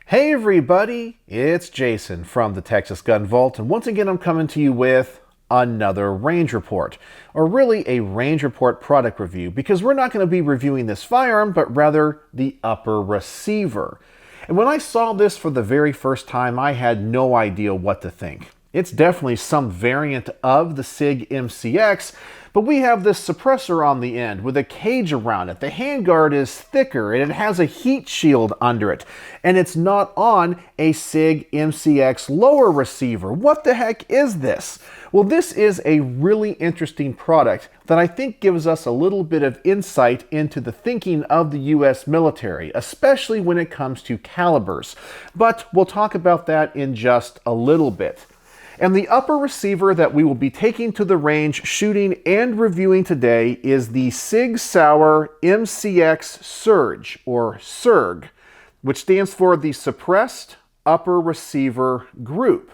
Hey everybody, it's Jason from the Texas Gun Vault, and once again I'm coming to you with another range report, or really a range report product review, because we're not going to be reviewing this firearm, but rather the upper receiver. And when I saw this for the very first time, I had no idea what to think. It's definitely some variant of the SIG MCX, but we have this suppressor on the end with a cage around it. The handguard is thicker and it has a heat shield under it, and it's not on a SIG MCX lower receiver. What the heck is this? Well, this is a really interesting product that I think gives us a little bit of insight into the thinking of the US military, especially when it comes to calibers. But we'll talk about that in just a little bit. And the upper receiver that we will be taking to the range, shooting, and reviewing today is the SIG Sauer MCX-SURG, or SURG, which stands for the Suppressed Upper Receiver Group.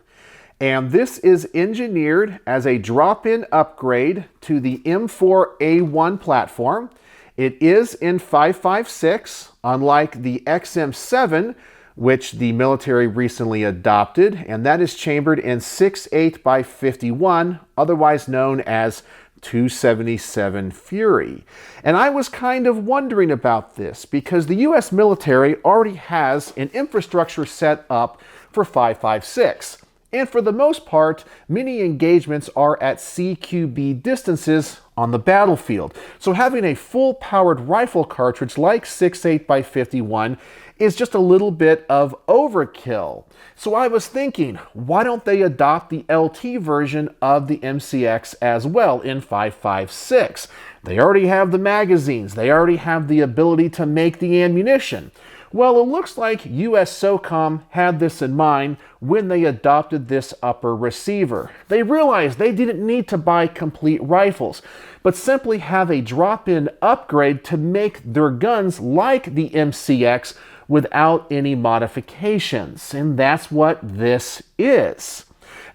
And this is engineered as a drop-in upgrade to the M4A1 platform. It is in 5.56, unlike the XM7, which the military recently adopted, and that is chambered in 6.8 by 51, otherwise known as 277 Fury. And I was kind of wondering about this because the US military already has an infrastructure set up for 5.56. And for the most part, many engagements are at CQB distances on the battlefield. So having a full-powered rifle cartridge like 6.8 by 51 is just a little bit of overkill. So I was thinking, why don't they adopt the LT version of the MCX as well in 5.56? They already have the magazines. They already have the ability to make the ammunition. Well, it looks like US SOCOM had this in mind when they adopted this upper receiver. They realized they didn't need to buy complete rifles, but simply have a drop-in upgrade to make their guns like the MCX without any modifications. And that's what this is.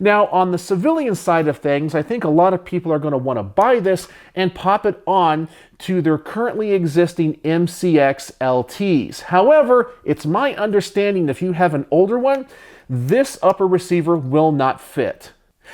Now, on the civilian side of things, I think a lot of people are going to want to buy this and pop it on to their currently existing MCX LTs. However, it's my understanding if you have an older one, this upper receiver will not fit.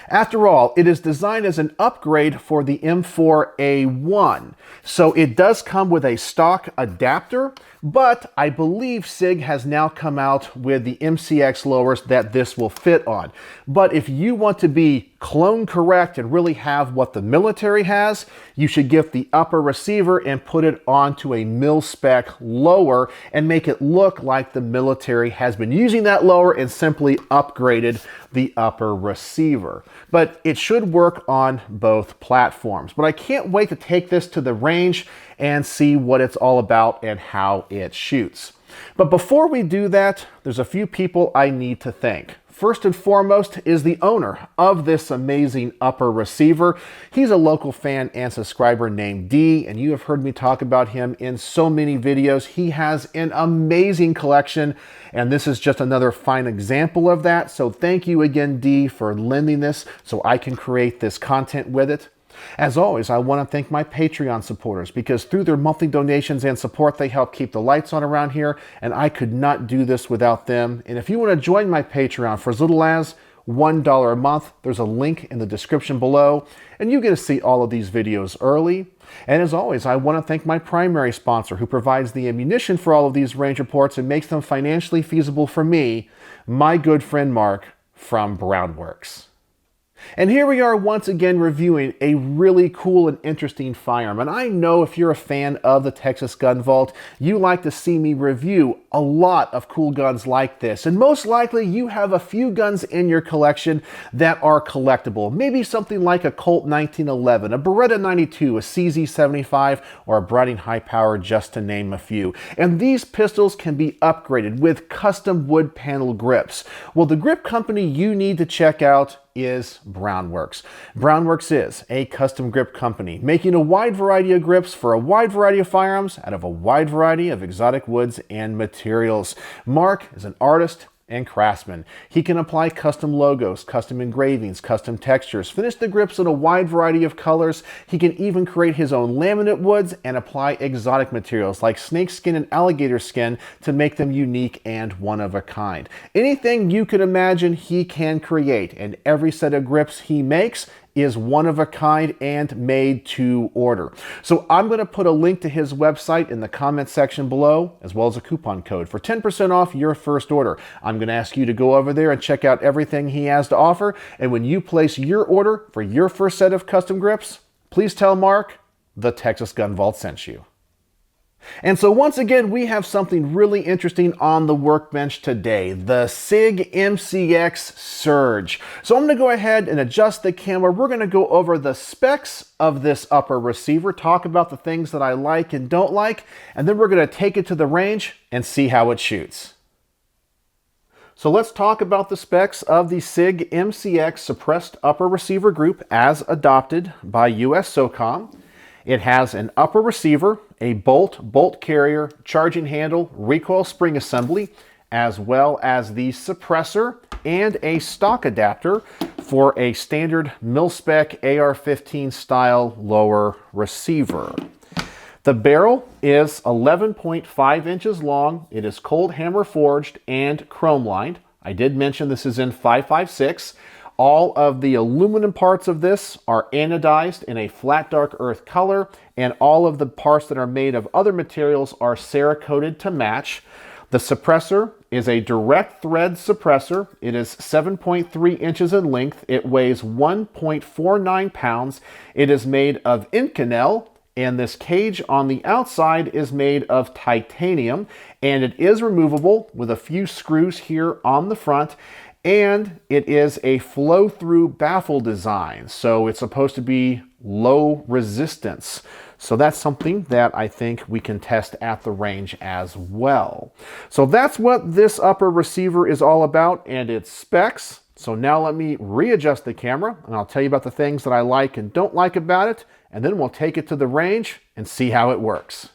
After all, it is designed as an upgrade for the M4A1. So it does come with a stock adapter, but I believe SIG has now come out with the MCX lowers that this will fit on. But if you want to be clone correct and really have what the military has, you should get the upper receiver and put it onto a mil-spec lower and make it look like the military has been using that lower and simply upgraded the upper receiver. But it should work on both platforms. But I can't wait to take this to the range and see what it's all about and how it shoots. But before we do that, there's a few people I need to thank. First and foremost is the owner of this amazing upper receiver. He's a local fan and subscriber named D, and you have heard me talk about him in so many videos. He has an amazing collection, and this is just another fine example of that. So thank you again, D, for lending this so I can create this content with it. As always, I want to thank my Patreon supporters because through their monthly donations and support, they help keep the lights on around here, and I could not do this without them. And if you want to join my Patreon for as little as $1 a month, there's a link in the description below, and you get to see all of these videos early. And as always, I want to thank my primary sponsor who provides the ammunition for all of these range reports and makes them financially feasible for me, my good friend Mark from Brownworks. And here we are once again reviewing a really cool and interesting firearm. And I know if you're a fan of the Texas Gun Vault, you like to see me review a lot of cool guns like this. And most likely you have a few guns in your collection that are collectible. Maybe something like a Colt 1911, a Beretta 92, a CZ75, or a Browning High Power, just to name a few. And these pistols can be upgraded with custom wood panel grips. Well, the grip company you need to check out is Brownworks. Brownworks is a custom grip company making a wide variety of grips for a wide variety of firearms out of a wide variety of exotic woods and materials. Mark is an artist and craftsman. He can apply custom logos, custom engravings, custom textures, finish the grips in a wide variety of colors. He can even create his own laminate woods and apply exotic materials like snake skin and alligator skin to make them unique and one of a kind. Anything you could imagine, he can create, and every set of grips he makes is one of a kind and made to order. So I'm going to put a link to his website in the comment section below, as well as a coupon code for 10% off your first order. I'm going to ask you to go over there and check out everything he has to offer. And when you place your order for your first set of custom grips, please tell Mark the Texas Gun Vault sent you. And so once again, we have something really interesting on the workbench today, the SIG MCX-SURG. So I'm going to go ahead and adjust the camera. We're going to go over the specs of this upper receiver, talk about the things that I like and don't like, and then we're going to take it to the range and see how it shoots. So let's talk about the specs of the SIG MCX suppressed upper receiver group as adopted by US SOCOM. It has an upper receiver, a bolt carrier, charging handle, recoil spring assembly, as well as the suppressor and a stock adapter for a standard mil-spec AR-15 style lower receiver. The barrel is 11.5 inches long. It is cold hammer forged and chrome lined. I did mention this is in 5.56. All of the aluminum parts of this are anodized in a flat dark earth color, and all of the parts that are made of other materials are Cerakoted to match. The suppressor is a direct thread suppressor. It is 7.3 inches in length. It weighs 1.49 pounds. It is made of Inconel, and this cage on the outside is made of titanium, and it is removable with a few screws here on the front. And it is a flow-through baffle design, so it's supposed to be low resistance. So that's something that I think we can test at the range as well. So that's what this upper receiver is all about and its specs. So now let me readjust the camera and I'll tell you about the things that I like and don't like about it, and then we'll take it to the range and see how it works.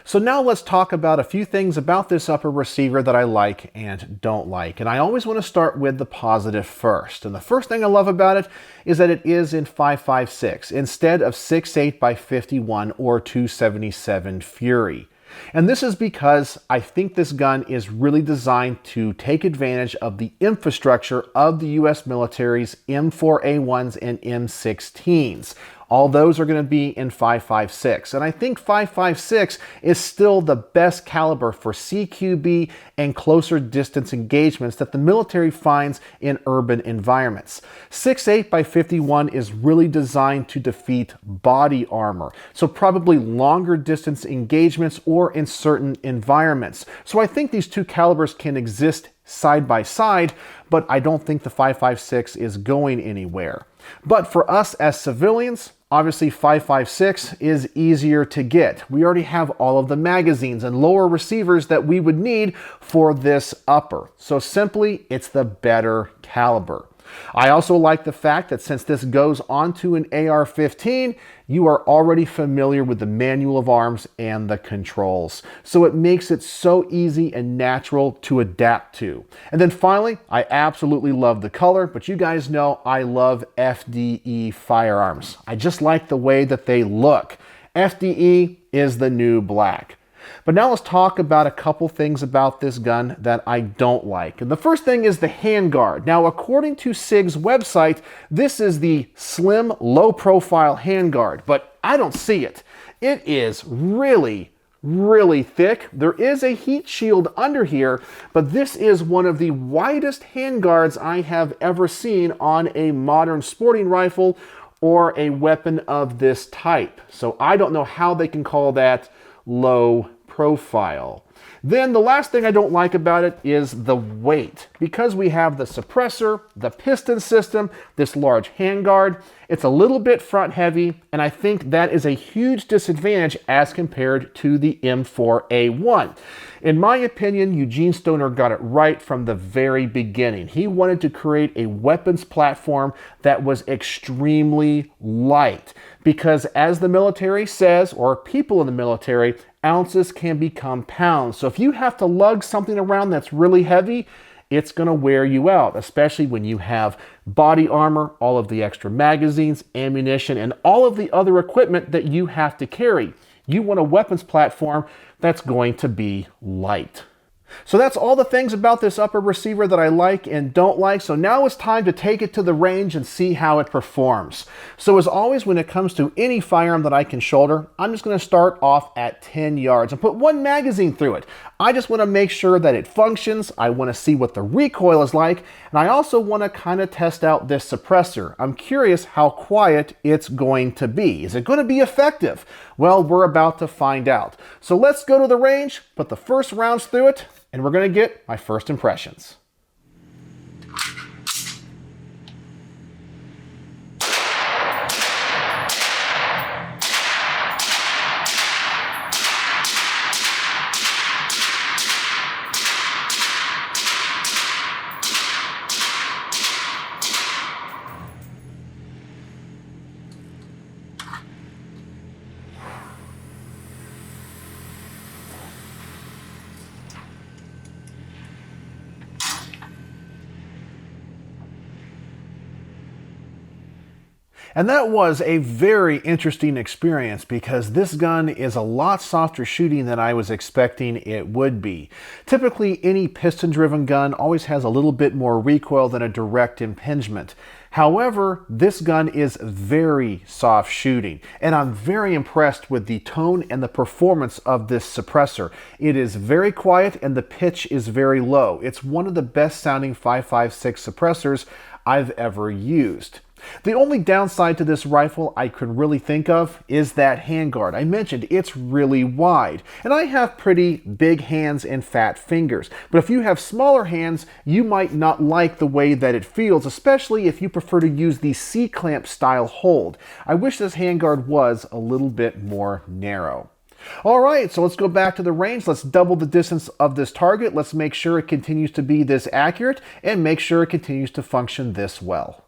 So now let's talk about a few things about this upper receiver that I like and don't like. And I always want to start with the positive first. And the first thing I love about it is that it is in 5.56 instead of 6.8 by 51 or 277 Fury. And this is because I think this gun is really designed to take advantage of the infrastructure of the US military's M4A1s and M16s. All those are going to be in 5.56. And I think 5.56 is still the best caliber for CQB and closer distance engagements that the military finds in urban environments. 6.8 by 51 is really designed to defeat body armor, so probably longer distance engagements or in certain environments. So I think these two calibers can exist side by side, but I don't think the 5.56 is going anywhere. But for us as civilians, obviously 5.56 is easier to get. We already have all of the magazines and lower receivers that we would need for this upper. So simply, it's the better caliber. I also like the fact that since this goes onto an AR-15, you are already familiar with the manual of arms and the controls. So it makes it so easy and natural to adapt to. And then finally, I absolutely love the color, but you guys know I love FDE firearms. I just like the way that they look. FDE is the new black. But now let's talk about a couple things about this gun that I don't like. And the first thing is the handguard. Now, according to SIG's website, this is the slim, low-profile handguard, but I don't see it. It is really thick. There is a heat shield under here, but this is one of the widest handguards I have ever seen on a modern sporting rifle or a weapon of this type. So I don't know how they can call that low profile. Then the last thing I don't like about it is the weight. Because we have the suppressor, the piston system, this large handguard, it's a little bit front heavy, and I think that is a huge disadvantage as compared to the M4A1. In my opinion, Eugene Stoner got it right from the very beginning. He wanted to create a weapons platform that was extremely light. because as the military says, or people in the military, ounces can become pounds. So if you have to lug something around that's really heavy, it's going to wear you out, especially when you have body armor, all of the extra magazines, ammunition, and all of the other equipment that you have to carry. You want a weapons platform that's going to be light. So that's all the things about this upper receiver that I like and don't like. So now it's time to take it to the range and see how it performs. So as always, when it comes to any firearm that I can shoulder, I'm just going to start off at 10 yards and put one magazine through it. I just want to make sure that it functions. I want to see what the recoil is like. And I also want to kind of test out this suppressor. I'm curious how quiet it's going to be. Is it going to be effective? Well, we're about to find out. So let's go to the range, put the first rounds through it, and we're going to get my first impressions. And that was a very interesting experience because this gun is a lot softer shooting than I was expecting it would be. Typically, any piston-driven gun always has a little bit more recoil than a direct impingement. However, this gun is very soft shooting, and I'm very impressed with the tone and the performance of this suppressor. It is very quiet and the pitch is very low. It's one of the best sounding 5.56 suppressors I've ever used. The only downside to this rifle I could really think of is that handguard. I mentioned it's really wide, and I have pretty big hands and fat fingers. But if you have smaller hands, you might not like the way that it feels, especially if you prefer to use the C-clamp style hold. I wish this handguard was a little bit more narrow. All right, so let's go back to the range. Let's double the distance of this target. Let's make sure it continues to be this accurate and make sure it continues to function this well.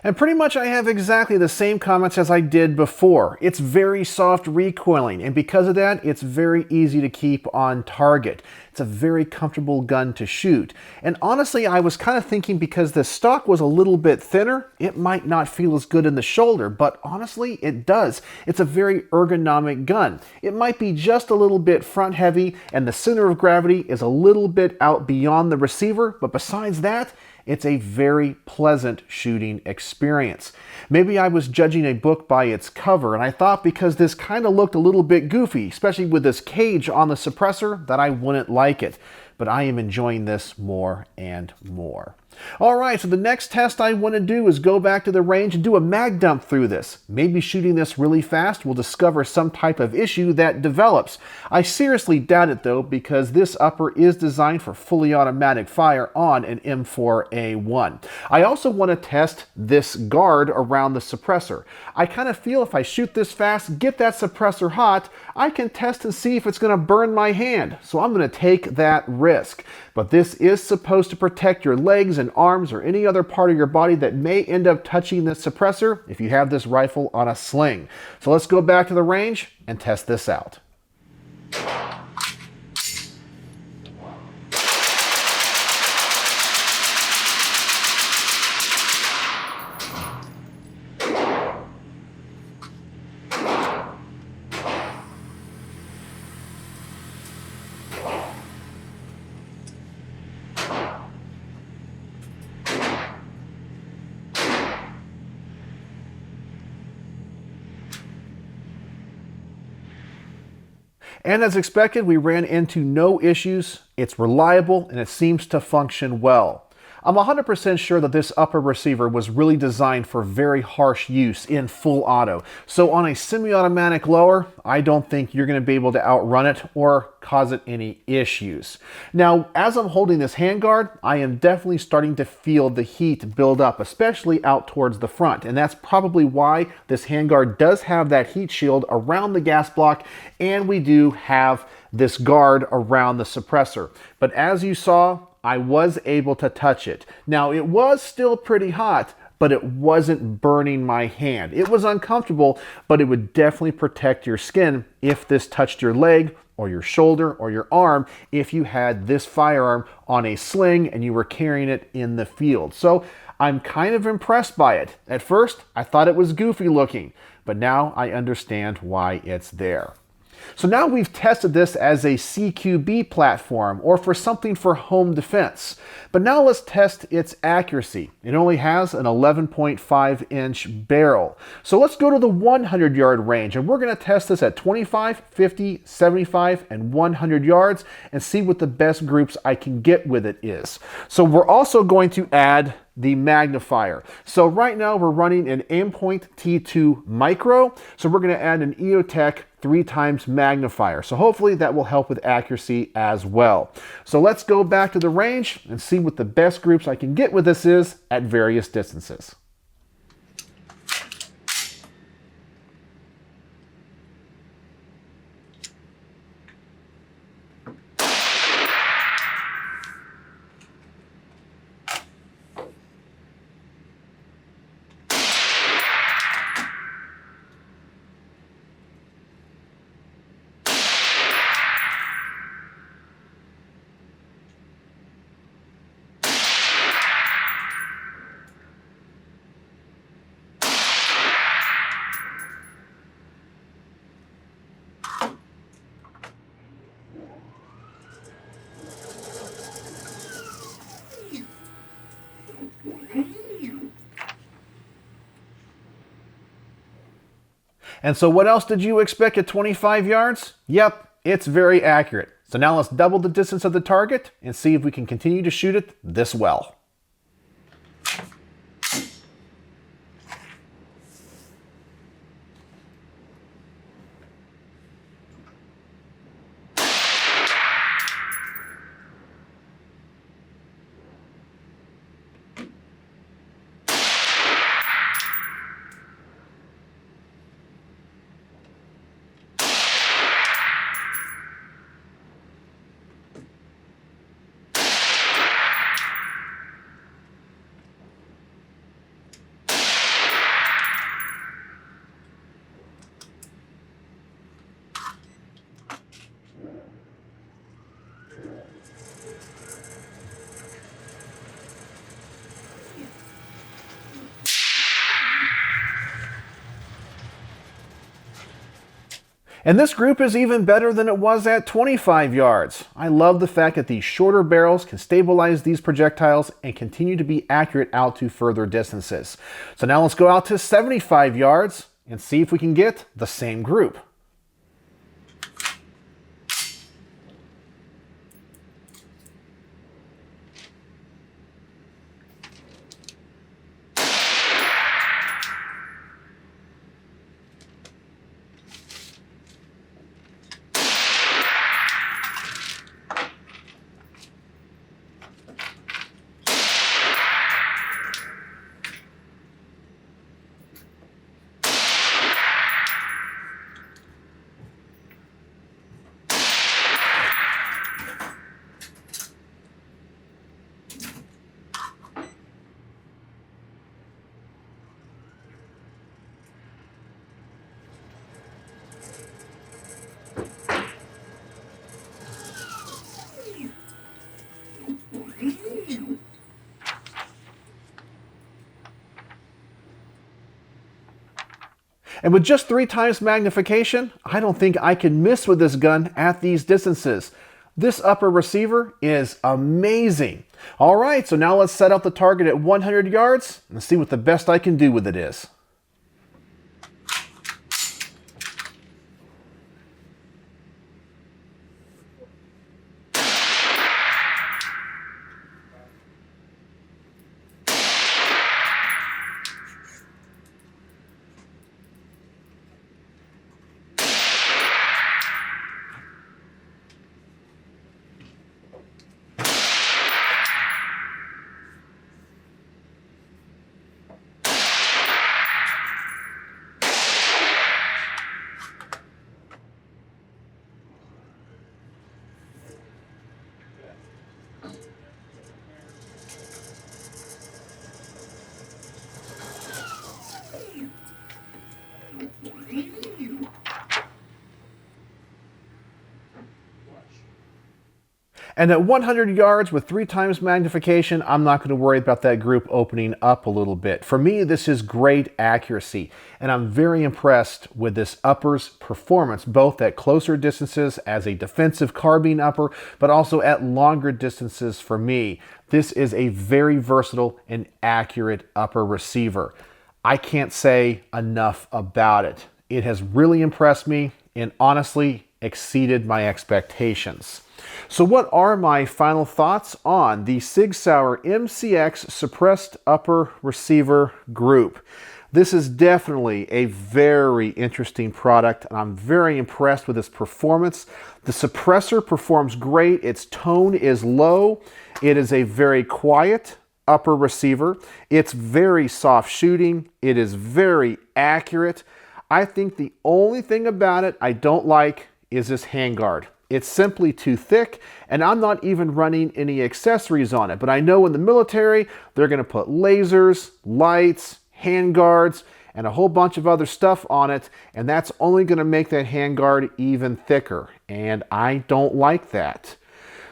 And pretty much I have exactly the same comments as I did before. It's very soft recoiling, and because of that, it's very easy to keep on target. It's a very comfortable gun to shoot. And honestly, I was kind of thinking because the stock was a little bit thinner, it might not feel as good in the shoulder, but honestly, it does. It's a very ergonomic gun. It might be just a little bit front heavy, and the center of gravity is a little bit out beyond the receiver, but besides that, it's a very pleasant shooting experience. Maybe I was judging a book by its cover, and I thought because this kind of looked a little bit goofy, especially with this cage on the suppressor, that I wouldn't like it. But I am enjoying this more and more. All right, so the next test I want to do is go back to the range and do a mag dump through this. Maybe shooting this really fast will discover some type of issue that develops. I seriously doubt it though, because this upper is designed for fully automatic fire on an M4A1. I also want to test this guard around the suppressor. I kind of feel if I shoot this fast, get that suppressor hot, I can test and see if it's going to burn my hand. So I'm going to take that risk. But this is supposed to protect your legs and arms or any other part of your body that may end up touching this suppressor if you have this rifle on a sling. So let's go back to the range and test this out. And as expected, we ran into no issues. It's reliable and it seems to function well. I'm 100% sure that this upper receiver was really designed for very harsh use in full auto. So on a semi-automatic lower, I don't think you're going to be able to outrun it or cause it any issues. Now, as I'm holding this handguard, I am definitely starting to feel the heat build up, especially out towards the front. And that's probably why this handguard does have that heat shield around the gas block, and we do have this guard around the suppressor. But as you saw, I was able to touch it. Now, it was still pretty hot, but it wasn't burning my hand. It was uncomfortable, but it would definitely protect your skin if this touched your leg or your shoulder or your arm if you had this firearm on a sling and you were carrying it in the field. So I'm kind of impressed by it. At first, I thought it was goofy looking, but now I understand why it's there. So now we've tested this as a CQB platform or for something for home defense. But now let's test its accuracy. It only has an 11.5-inch barrel. So let's go to the 100-yard range, and we're going to test this at 25, 50, 75, and 100 yards and see what the best groups I can get with it is. So we're also going to add the magnifier. So right now we're running an Aimpoint T2 Micro. So we're going to add an EOTech 3x magnifier. So hopefully that will help with accuracy as well. So let's go back to the range and see what the best groups I can get with this is at various distances. And so what else did you expect at 25 yards? Yep, it's very accurate. So now let's double the distance of the target and see if we can continue to shoot it this well. And this group is even better than it was at 25 yards. I love the fact that these shorter barrels can stabilize these projectiles and continue to be accurate out to further distances. So now let's go out to 75 yards and see if we can get the same group. And with just 3 times magnification, I don't think I can miss with this gun at these distances. This upper receiver is amazing. All right, so now let's set up the target at 100 yards and see what the best I can do with it is. And at 100 yards with 3 times magnification, I'm not going to worry about that group opening up a little bit. For me, this is great accuracy, and I'm very impressed with this upper's performance, both at closer distances as a defensive carbine upper, but also at longer distances for me. This is a very versatile and accurate upper receiver. I can't say enough about it. It has really impressed me and honestly exceeded my expectations. So what are my final thoughts on the SIG Sauer MCX suppressed upper receiver group? This is definitely a very interesting product, and I'm very impressed with its performance. The suppressor performs great. Its tone is low. It is a very quiet upper receiver. It's very soft shooting. It is very accurate. I think the only thing about it I don't like is this handguard. It's simply too thick, and I'm not even running any accessories on it. But I know in the military, they're going to put lasers, lights, handguards, and a whole bunch of other stuff on it, and that's only going to make that handguard even thicker, and I don't like that.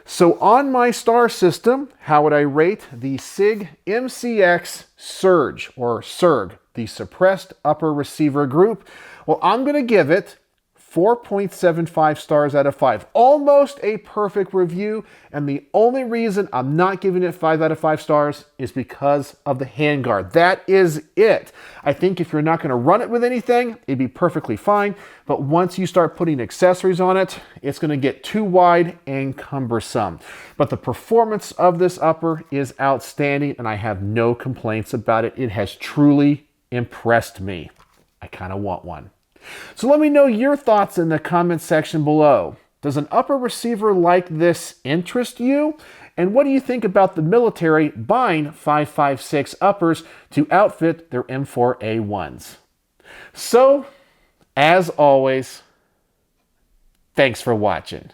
So on my star system, how would I rate the SIG MCX-SURG, or SURG, the suppressed upper receiver group? Well, I'm going to give it 4.75 stars out of 5. Almost a perfect review, and the only reason I'm not giving it 5 out of 5 stars is because of the handguard. That is it. I think if you're not going to run it with anything, it'd be perfectly fine, but once you start putting accessories on it, it's going to get too wide and cumbersome. But the performance of this upper is outstanding, and I have no complaints about it. It has truly impressed me. I kind of want one. So let me know your thoughts in the comment section below. Does an upper receiver like this interest you? And what do you think about the military buying 5.56 uppers to outfit their M4A1s? So, as always, thanks for watching.